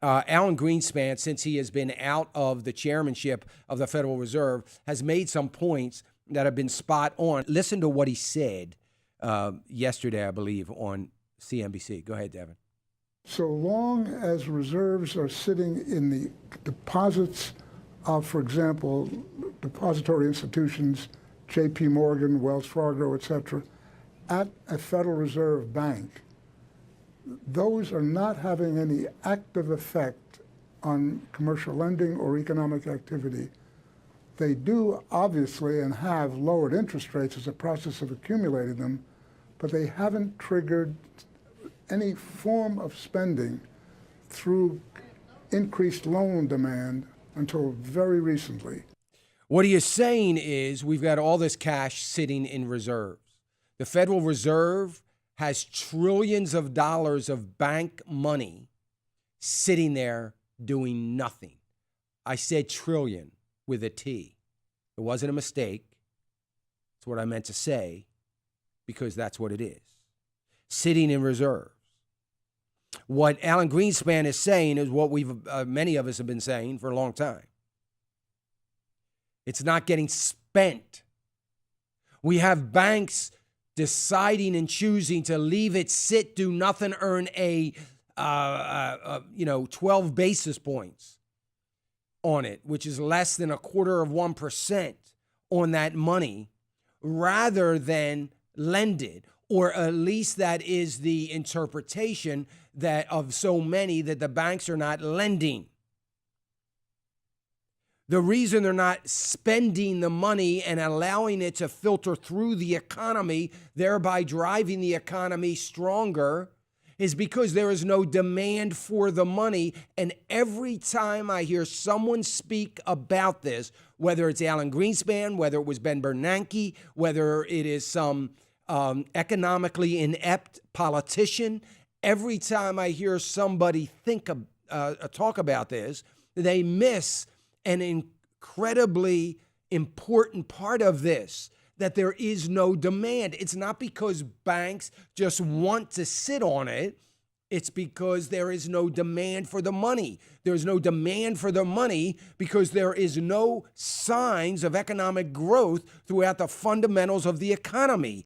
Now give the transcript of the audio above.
Alan Greenspan, since he has been out of the chairmanship of the Federal Reserve, has made some points that have been spot on. Listen to what he said yesterday, I believe, on CNBC. Go ahead, Devin. So long as reserves are sitting in the deposits of, for example, depository institutions, J.P. Morgan, Wells Fargo, et cetera, at a Federal Reserve bank, those are not having any active effect on commercial lending or economic activity. They do, obviously, and have lowered interest rates as a process of accumulating them, but they haven't triggered any form of spending through increased loan demand until very recently. What he is saying is we've got all this cash sitting in reserves. The Federal Reserve has trillions of dollars of bank money sitting there doing nothing. I said trillion with a T. It wasn't a mistake. It's what I meant to say because that's what it is. Sitting in reserves. What Alan Greenspan is saying is what many of us have been saying for a long time. It's not getting spent. We have banks deciding and choosing to leave it sit, do nothing, earn 12 basis points on it, which is less than 0.25% on that money, rather than lend it. Or at least that is the interpretation that of so many, that the banks are not lending. The reason they're not spending the money and allowing it to filter through the economy, thereby driving the economy stronger, is because there is no demand for the money. And every time I hear someone speak about this, whether it's Alan Greenspan, whether it was Ben Bernanke, whether it is some economically inept politician, every time I hear somebody talk about this, they miss an incredibly important part of this, that there is no demand. It's not because banks just want to sit on it. It's because there is no demand for the money. There's no demand for the money because there is no signs of economic growth throughout the fundamentals of the economy.